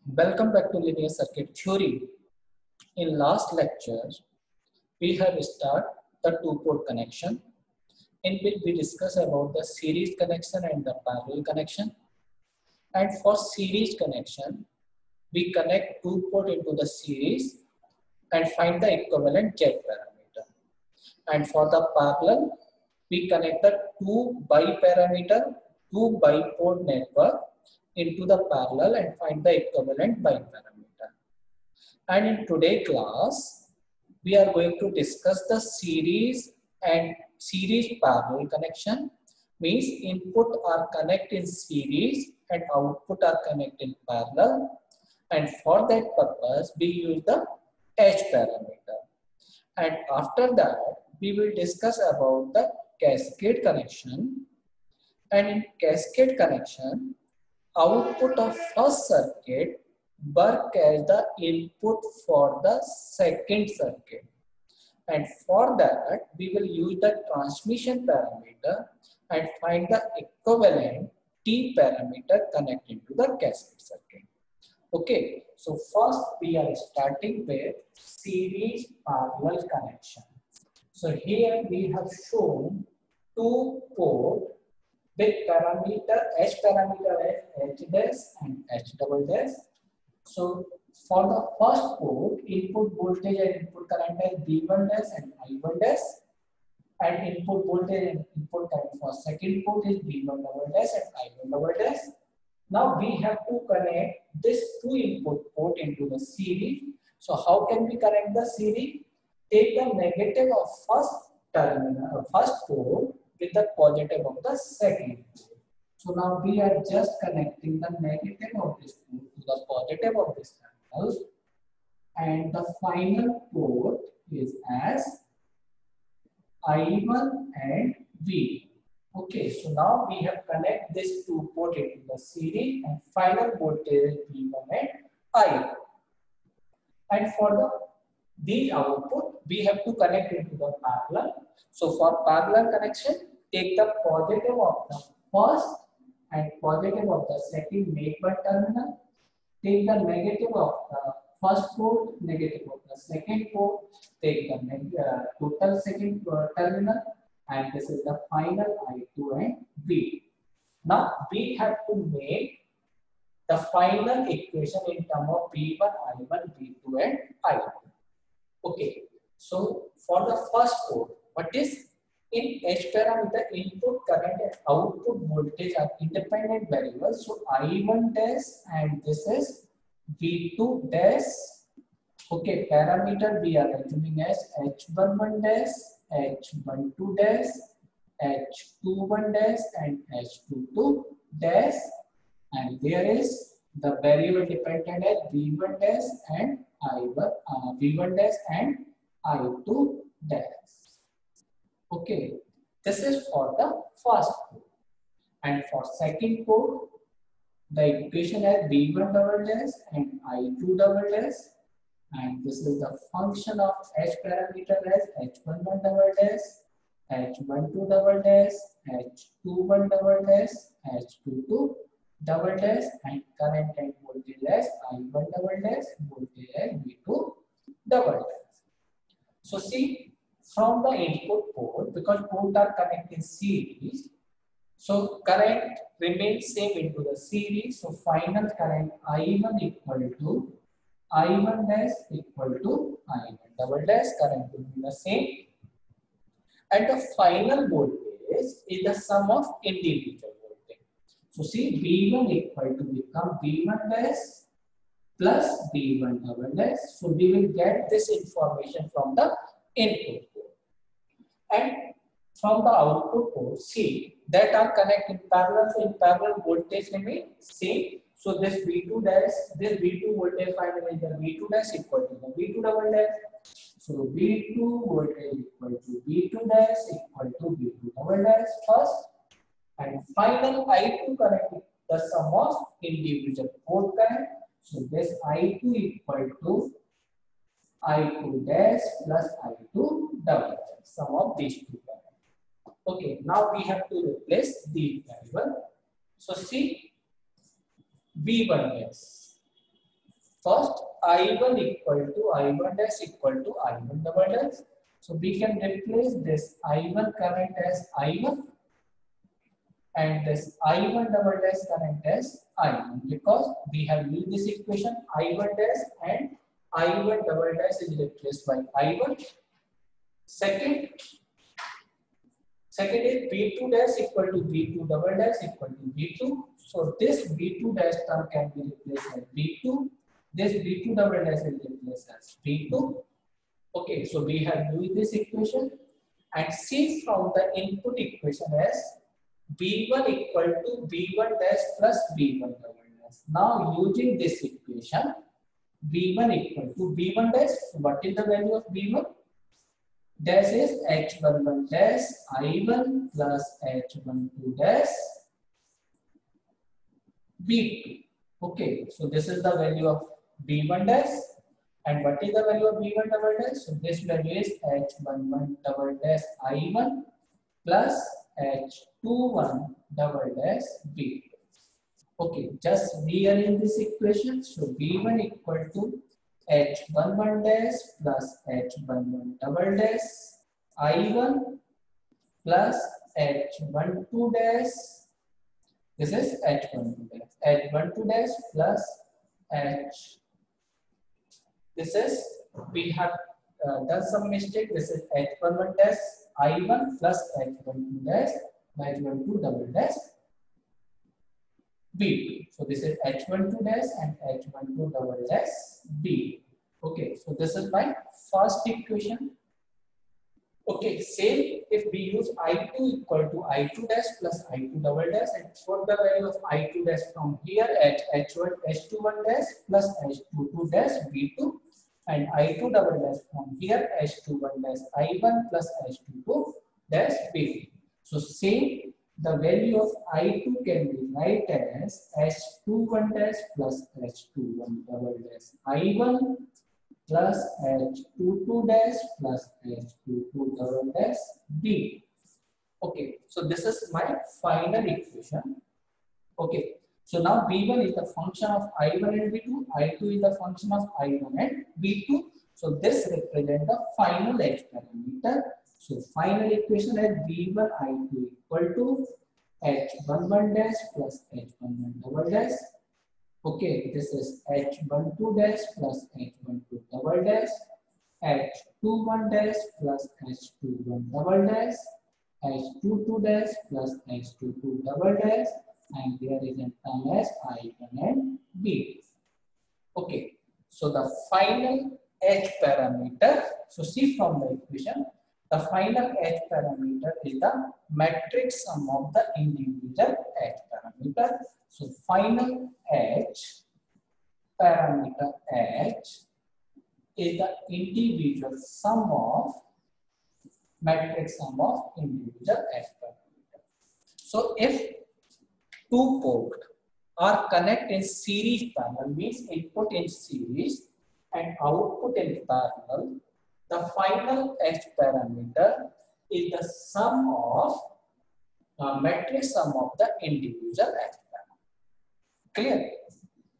Welcome back to linear circuit theory. In last lecture, we have started the two-port connection in which we discuss about the series connection and the parallel connection. And for series connection, we connect two port into the series and find the equivalent Z parameter. And for the parallel, we connect the two biport network into the parallel and find the equivalent biparameter. And in today's class, we are going to discuss the series and series parallel connection. Means input are connect in series and output are connect in parallel. And for that purpose, we use the H parameter. And after that, we will discuss about the cascade connection. And in cascade connection, output of first circuit work as the input for the second circuit. And for that, we will use the transmission parameter and find the equivalent T parameter connected to the cascade circuit. Okay, so first we are starting with series parallel connection. So here we have shown two port with parameter H parameter as H dash and H double dash. So for the first port, input voltage and input current is V1 dash and I1 dash, and input voltage and input current for second port is V1 double dash and I1 double dash. Now we have to connect this two input port into the series. So how can we connect the series? Take the negative of first terminal, first port with the positive of the second port. So now we are just connecting the negative of this port to the positive of this terminal, and the final port is as I1 and V. Okay, so now we have connect this two port into the series and final voltage is V1 and I. And for the output, we have to connect into the parallel. So for parallel connection, take the positive of the first and positive of the second neighbor terminal. Take the negative of the first port, negative of the second port. Take the total second terminal, and this is the final I2 and V. Now we have to make the final equation in terms of V1, I1, V2 and I2. Okay, so for the first port, what is in H parameter, input current and output voltage are independent variables. So I1 dash and this is V2 dash. Okay, parameter we are assuming as H11 dash, H12 dash, H21 dash and H22 dash, and there is the variable dependent as V1 dash and I1, V1 dash and I2 dash. Okay, this is for the first port. And for second port, the equation is V1 double dash and I2 double dash. And this is the function of H parameter as H11 double dash, H12 double dash, H21 double dash, H22 double dash, and current and voltage as I1 double dash, voltage as V2 double dash. So see, from the input port, because ports are connected in series, so current remains same into the series. So final current I1 equal to I1 dash equal to I1 double dash, current will be the same. And the final voltage is the sum of individual voltage. So see, V1 equal to become V1 dash plus V1 double dash. So we will get this information from the input port. And from the output port, see, that are connected in parallel. So in parallel, voltage remain same. So this V2 dash, this V2 voltage finally the V2 dash equal to the V2 double dash. So V2 voltage equal to V2 dash equal to V2 double dash first, and final I2 current the sum of individual port current. So this I2 equal to I2 dash plus I2 double dash, sum of these two current. Okay, now we have to replace the variable. So see, V1 dash First, I1 equal to I1 dash equal to I1 double dash. So we can replace this I1 current as I1 and this I1 double dash current as I1 because we have used this equation I1 dash and I1 double dash is replaced by I1. Second is V2 dash equal to V2 double dash equal to V2. So this V2 dash term can be replaced as V2. This V2 double dash is replaced as V2. Okay, so we have used this equation and see from the input equation as V1 equal to V1 dash plus V1 double dash. Now using this equation, V1 equal to V1 dash. What is the value of V1? Dash is H11 dash I1 plus H12 dash V2. Okay, so this is the value of V1 dash. And what is the value of V1 double dash? So this value is H11 double dash I1 plus H21 double dash V2. Okay, just rearrange this equation. So V1 equal to H11 dash plus H11 double dash I1 plus H12 dash. This is H12 dash. H12 dash plus H. This is, we have done some mistake. This is H11 dash I1 plus H12 dash H12 double dash B2. So this is H12 dash and H12 double dash B2. Okay, so this is my first equation. Okay, same if we use I2 equal to I2 dash plus I2 double dash and put the value of I2 dash from here at H21 dash plus H22 dash B2 and I2 double dash from here H21 dash I1 plus H22 dash B2. So same, the value of I2 can be written as H21 dash plus H21 double dash I1 plus H22 dash plus H22 double dash B. Okay, so this is my final equation. Okay, so now V1 is the function of I1 and V2, I2 is the function of I1 and V2. So this represents the final H parameter. So final equation is V1 I2 equal to H11 dash plus H11 double dash. Okay, this is H12 dash plus H12 double dash, H21 dash plus H21 double dash, H22 dash plus H22 double dash, and there is a term as I1 and B. Okay, so the final H parameter, so see from the equation, the final H parameter is the matrix sum of the individual H parameter. So final H parameter H is the individual sum of matrix sum of individual H parameter. So if two ports are connected in series parallel, means input in series and output in parallel, the final H parameter is the sum of matrix sum of the individual H parameter. Clear?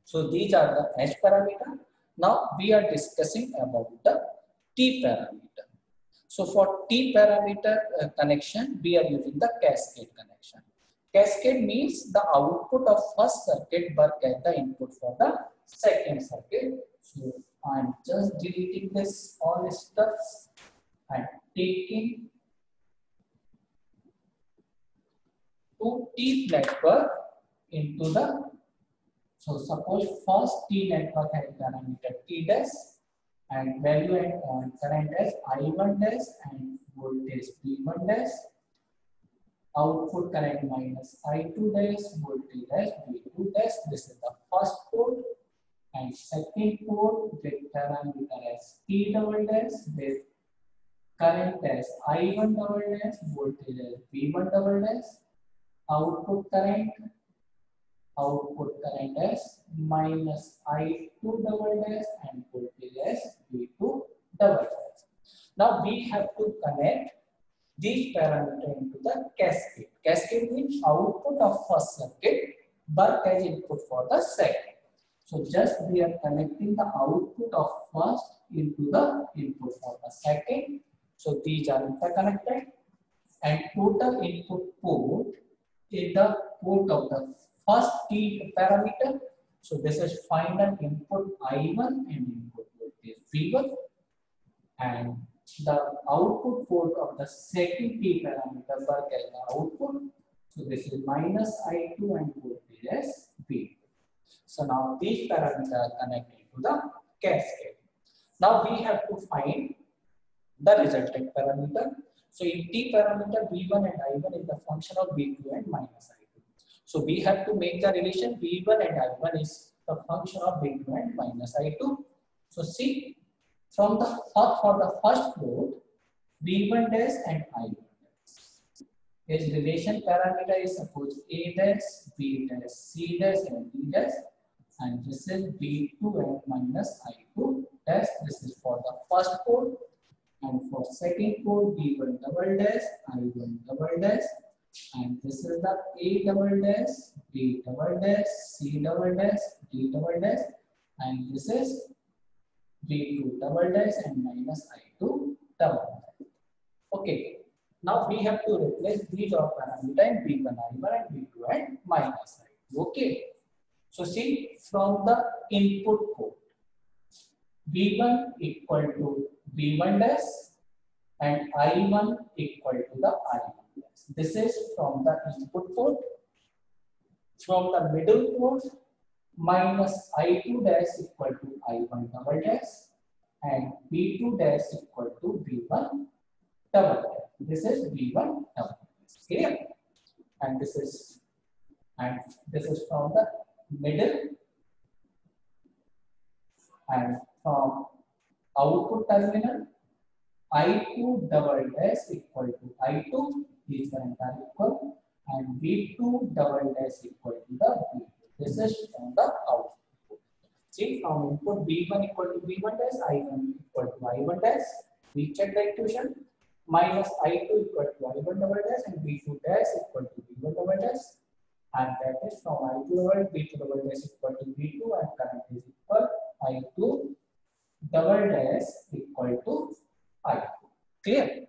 So these are the H parameter. Now we are discussing about the T parameter. So for T parameter connection, we are using the cascade connection. Cascade means the output of first circuit work as the input for the second circuit. So I'm just deleting this all stuffs and taking to T network into the, so suppose first T network has parameter T dash and value and current as I1 dash and voltage V1 dash, output current minus I2 dash, voltage dash V2 dash. This is the first port. And second port with parameter as T double dash with current as I1 double dash, voltage as V1 double dash, output current as minus I2 double dash and voltage as V2 double dash. Now we have to connect these parameters into the cascade. Cascade means output of first circuit work as input for the second. So just we are connecting the output of first into the input of the second. So these are interconnected, and total input port is the port of the first T parameter. So this is final input I1 and input voltage V1, and the output port of the second T parameter work as the output. So this is minus I2 and voltage as V2. So now these parameters are connected to the cascade. Now we have to find the resultant parameter. So in T parameter, V1 and I1 is the function of V2 and minus I2. So we have to make the relation V1 and I1 is the function of V2 and minus I2. So see, from the for the first port, V1 dash and I1 dash. Its relation parameter is suppose A dash, B dash, C dash and D dash. And this is V2 and minus I2 dash. This is for the first port. And for second port, V1 double dash, I1 double dash. And this is the A double dash, B double dash, C double dash, D double dash. And this is V2 double dash and minus I2 double dash. Okay. Now we have to replace these all parameters in V1, I1 and V2 and minus I2. Okay. So see, from the input port, V1 equal to V1 dash and I1 equal to the I1 dash. This is from the input port. From the middle port, minus I2 dash equal to I1 double dash and V2 dash equal to V1 double dash. This is V1 double dash. Clear? And this is from the middle, and from output terminal, I2 double dash equal to I2, these current are equal, and V2 double dash equal to the V2. This is from the output. See, from input V1 equal to V1 dash, I1 equal to I1 dash, we check the equation, minus I2 equal to I1 double dash and V2 dash equal to V1 double dash. And that is from I2 double V2 double dash equal to V2 and current is equal I2 double dash equal to I2. Clear?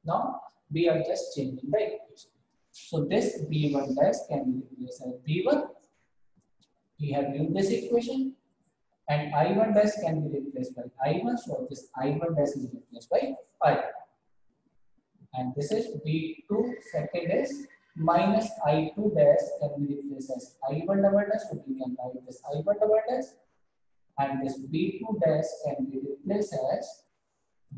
Now we are just changing the equation. So this V1 dash can be replaced as V1. We have used this equation, and I1 dash can be replaced by I1. So this I1 dash is replaced by I1. And this is V2 second is minus I2 dash can be replaced as I1 double dash. So we can write this I1 double dash, and this V2 dash can be replaced as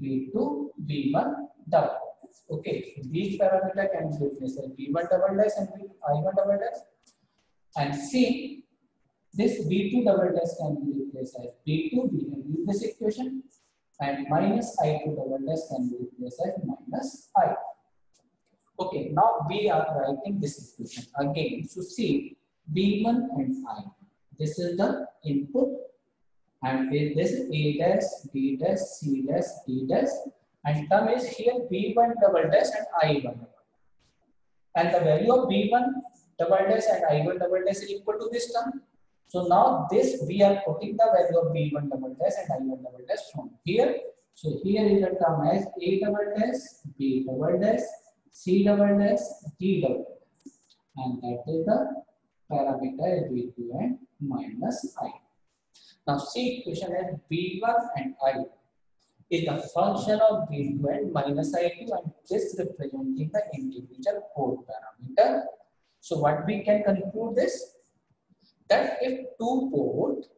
V2 V1 double dash. Okay, so these parameters can be replaced as V1 double dash and I1 double dash. And see, this V2 double dash can be replaced as V2. We can use this equation, and minus I2 double dash can be replaced as minus I2. Okay, now we are writing this equation again. So see, V1 and I1. This is the input, and this is A dash, B dash, C dash, D dash, and term is here V1 double dash and I1 double dash. And the value of V1 double dash and I1 double dash is equal to this term. So now this we are putting the value of V1 double dash and I1 double dash from here. So here is the term as A double dash, B double dash, C double dash, D double dash, and that is the parameter V2 and minus I. Now see, equation as V1 and I is the function of V2 and minus I2, and this representing the individual port parameter. So what we can conclude this, that if two ports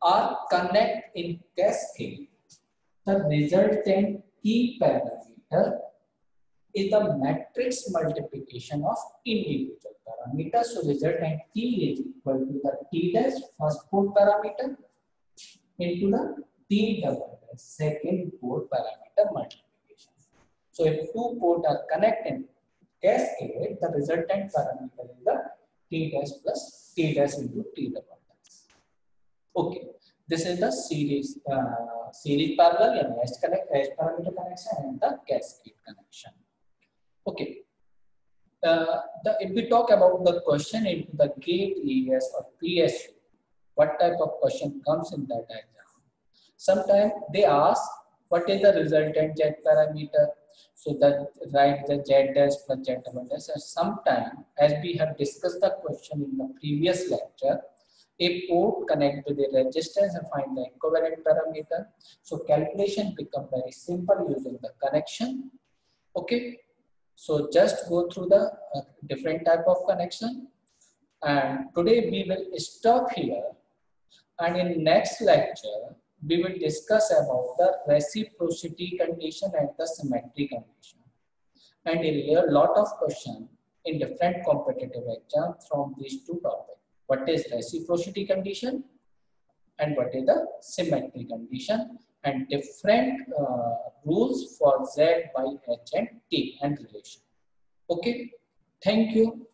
are connected in cascade, the resultant T parameter is the matrix multiplication of individual parameters. So resultant T is equal to the T dash first port parameter into the T double dash second port parameter multiplication. So if two ports are connected in cascade, the resultant parameter is the T dash plus T dash into T double dash. Okay, this is the series parallel and edge parameter connection and the cascade connection. Okay. If we talk about the question into the gate areas or PSU, what type of question comes in that exam. Sometimes they ask what is the resultant Z parameter. So that write the Z dash plus Z double dash. And sometimes, as we have discussed the question in the previous lecture, a port connect with a resistance and find the equivalent parameter. So calculation become very simple using the connection. Okay. So just go through the different type of connection. And today we will stop here. And in next lecture, we will discuss about the reciprocity condition and the symmetry condition. And a lot of questions in different competitive exams from these two topics. What is reciprocity condition and what is the symmetry condition, and different rules for Z by H and T and relation. Okay, thank you.